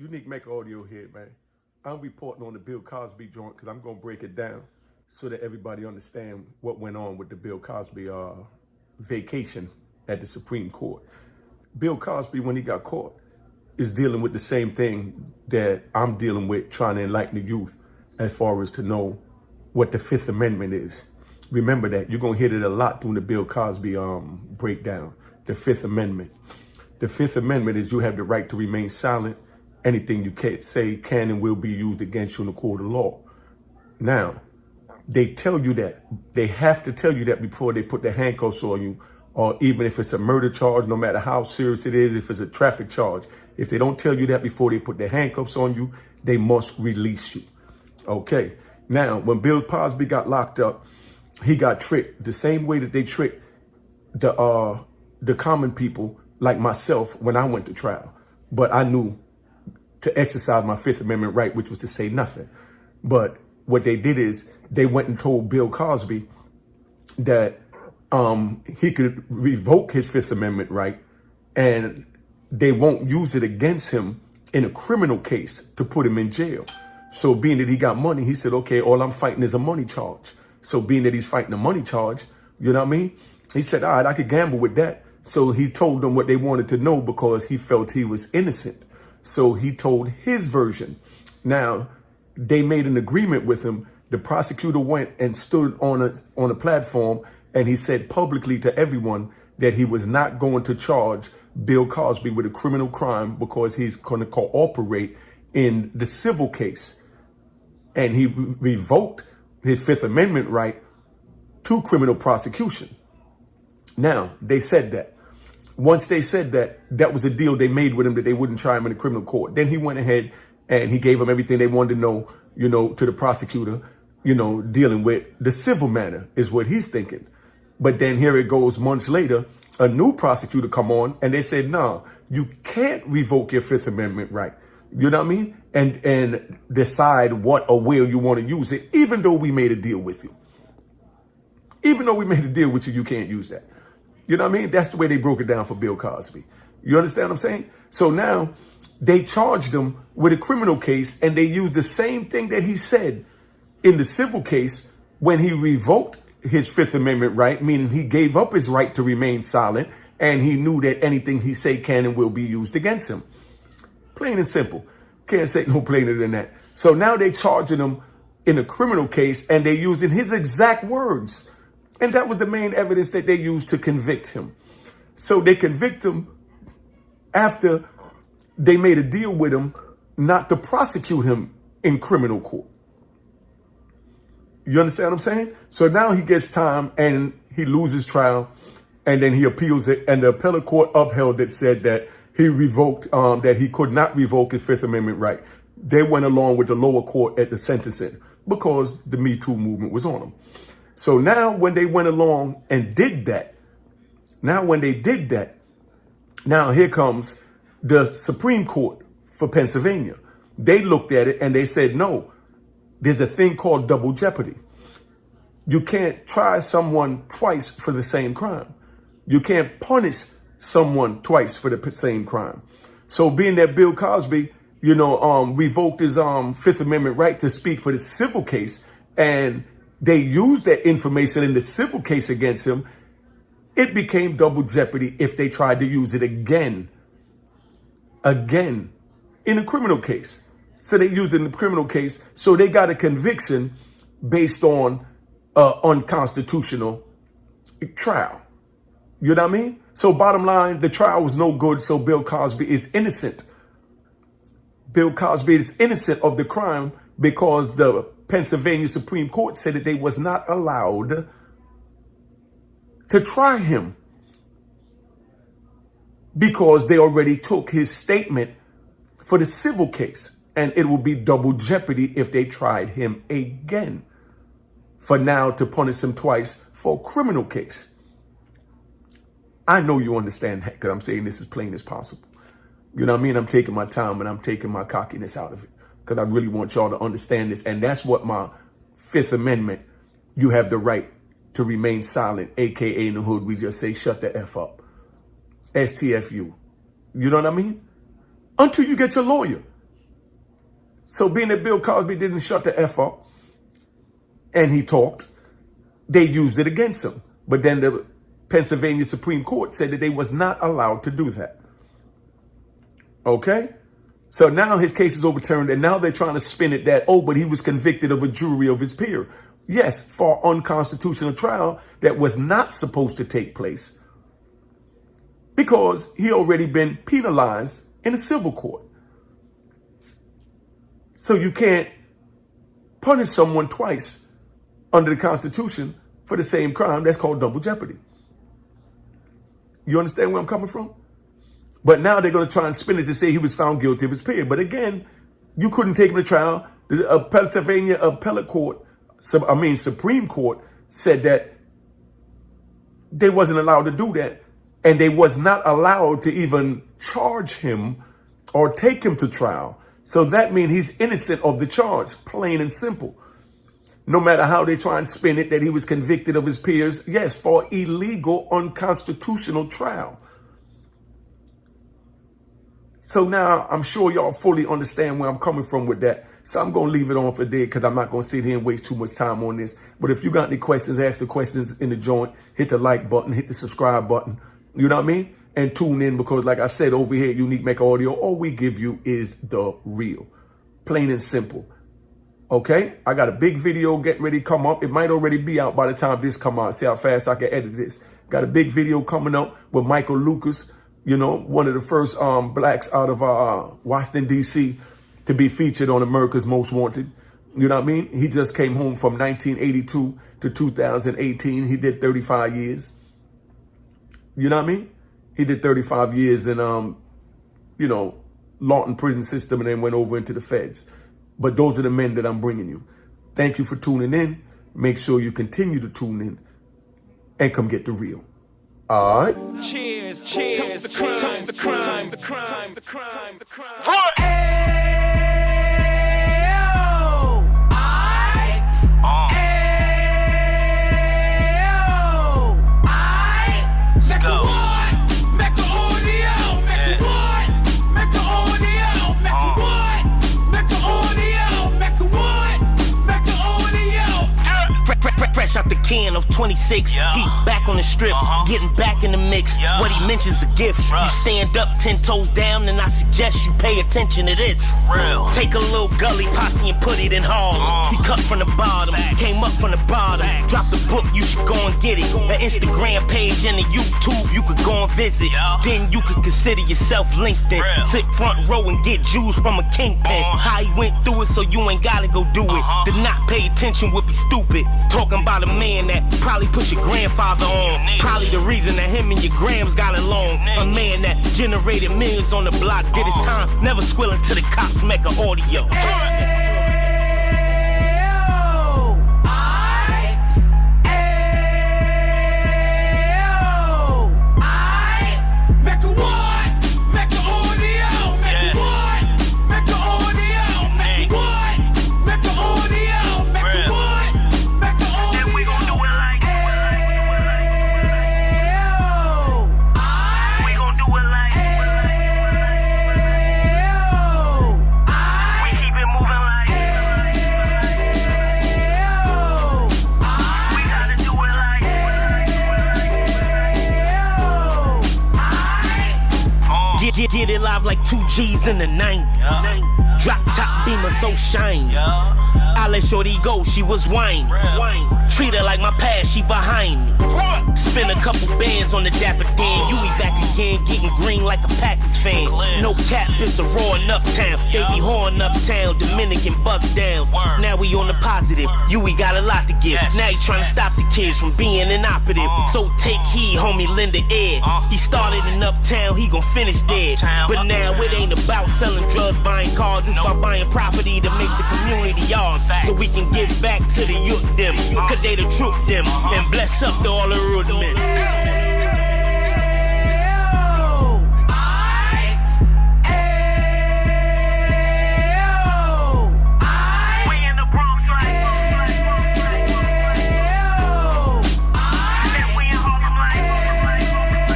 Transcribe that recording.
Unique Mecca audio here, man. I'm reporting on the Bill Cosby joint because I'm going to break it down so that everybody understand what went on with the Bill Cosby vacation at the Supreme Court. Bill Cosby, when he got caught, is dealing with the same thing that I'm dealing with, trying to enlighten the youth as far as to know what the Fifth Amendment is. Remember that. You're going to hit it a lot during the Bill Cosby breakdown. The Fifth Amendment. The Fifth Amendment is you have the right to remain silent. Anything you can't say can and will be used against you in a court of law. Now, they tell you that. They have to tell you that before they put the handcuffs on you, or even if it's a murder charge, no matter how serious it is, if it's a traffic charge. If they don't tell you that before they put the handcuffs on you, they must release you. Okay. Now, when Bill Cosby got locked up, he got tricked the same way that they tricked the common people like myself when I went to trial. But I knew to exercise my Fifth Amendment right, which was to say nothing. But what they did is they went and told Bill Cosby that he could revoke his Fifth Amendment right, and they won't use it against him in a criminal case to put him in jail. So being that he got money, he said, okay, all I'm fighting is a money charge. So being that he's fighting a money charge, you know what I mean? He said, all right, I could gamble with that. So he told them what they wanted to know because he felt he was innocent. So he told his version. Now, they made an agreement with him. The prosecutor went and stood on a platform, and he said publicly to everyone that he was not going to charge Bill Cosby with a criminal crime because he's going to cooperate in the civil case. And he revoked his Fifth Amendment right to criminal prosecution. Now, they said that. Once they said that, that was a deal they made with him that they wouldn't try him in a criminal court. Then he went ahead and he gave them everything they wanted to know, to the prosecutor, dealing with the civil matter is what he's thinking. But then here it goes months later, a new prosecutor come on and they said, no, you can't revoke your Fifth Amendment right. You know what I mean? And decide what or where you want to use it, even though we made a deal with you. Even though we made a deal with you, you can't use that. You know what I mean? That's the way they broke it down for Bill Cosby. You understand what I'm saying? So now they charged him with a criminal case, and they used the same thing that he said in the civil case when he revoked his Fifth Amendment right, meaning he gave up his right to remain silent, and he knew that anything he say can and will be used against him. Plain and simple. Can't say no plainer than that. So now they charging him in a criminal case, and they using his exact words. And that was the main evidence that they used to convict him. So they convict him after they made a deal with him not to prosecute him in criminal court. You understand what I'm saying? So now he gets time and he loses trial, and then he appeals it, and the appellate court upheld it, said that he revoked, that he could not revoke his Fifth Amendment right. They went along with the lower court at the sentencing because the Me Too movement was on them. So now when they went along and did that, now here comes the Supreme Court for Pennsylvania. They looked at it and they said, no, there's a thing called double jeopardy. You can't try someone twice for the same crime. You can't punish someone twice for the same crime. So being that Bill Cosby, revoked his Fifth Amendment right to speak for the civil case, and they used that information in the civil case against him, it became double jeopardy if they tried to use it again in a criminal case. So they used it in the criminal case. So they got a conviction based on unconstitutional trial. You know what I mean? So bottom line, the trial was no good. So Bill Cosby is innocent. Bill Cosby is innocent of the crime because the Pennsylvania Supreme Court said that they was not allowed to try him because they already took his statement for the civil case, and it will be double jeopardy if they tried him again for now to punish him twice for a criminal case. I know you understand that because I'm saying this as plain as possible. You know what I mean? I'm taking my time and I'm taking my cockiness out of it because I really want y'all to understand this. And that's what my Fifth Amendment, you have the right to remain silent, AKA in the hood, we just say, shut the F up. STFU. You know what I mean? Until you get your lawyer. So being that Bill Cosby didn't shut the F up and he talked, they used it against him. But then the Pennsylvania Supreme Court said that they was not allowed to do that. Okay? So now his case is overturned, and now they're trying to spin it that, oh, but he was convicted of a jury of his peer. Yes, for unconstitutional trial that was not supposed to take place because he already been penalized in a civil court. So you can't punish someone twice under the Constitution for the same crime. That's called double jeopardy. You understand where I'm coming from? But now they're going to try and spin it to say he was found guilty of his peer. But again, you couldn't take him to trial. The Pennsylvania Appellate Court, Supreme Court said that they wasn't allowed to do that. And they was not allowed to even charge him or take him to trial. So that means he's innocent of the charge, plain and simple. No matter how they try and spin it that he was convicted of his peers, yes, for illegal, unconstitutional trial. So now I'm sure y'all fully understand where I'm coming from with that. So I'm going to leave it on for today because I'm not going to sit here and waste too much time on this. But if you got any questions, ask the questions in the joint. Hit the like button, hit the subscribe button. You know what I mean? And tune in because like I said over here at Unique Mecca Audio, all we give you is the real. Plain and simple. Okay? I got a big video getting ready to come up. It might already be out by the time this come out. See how fast I can edit this. Got a big video coming up with Michael Lucas. You know, one of the first blacks out of Washington, D.C. to be featured on America's Most Wanted. You know what I mean? He just came home from 1982 to 2018. He did 35 years. You know what I mean? He did 35 years in, you know, Lawton prison system and then went over into the feds. But those are the men that I'm bringing you. Thank you for tuning in. Make sure you continue to tune in and come get the real. All right. Cheers, cheers, toast the crime, toast the crime, the crime, the crime, the crime. Fresh out the can of 26, yeah. He back on the strip, getting back in the mix. Yeah. What he mentions a gift. Rush. You stand up 10 toes down, and I suggest you pay attention to this. Real. Take a little gully posse and put it in Harlem. He cut from the bottom, came up from the bottom. Drop the book, you should go and get it. An Instagram page and a YouTube you could go and visit. Yeah. Then you could consider yourself LinkedIn. Real. Sit front row and get Jews from a kingpin. How he went through it, so you ain't gotta go do it. To not pay attention would be stupid. Talking about a man that probably put your grandfather on. Probably the reason that him and your grams got along. A man that generated millions on the block, did his time, never squilling to the cops, Mecca Audio. Get it live like 2 G's in the 90s. Drop top beamer so shiny. I let shorty go, she was whining. Treat her like my past, she behind me. Spin a couple bands on the Dapper Dan. You be back again, getting green like a Packers fan. No cap, it's a roaring uptown. They be horn uptown, Dominican bust downs. Now we on the positive, we got a lot to give. Now he trying to stop the kids from being inoperative. So take heed, homie, lend a ear. He started in uptown, he gon' finish dead. But now it ain't about selling drugs, buying cars. It's about buying property to make the community yours. So we can give back to the youth them, cause they the truth them, and bless up to all the root men.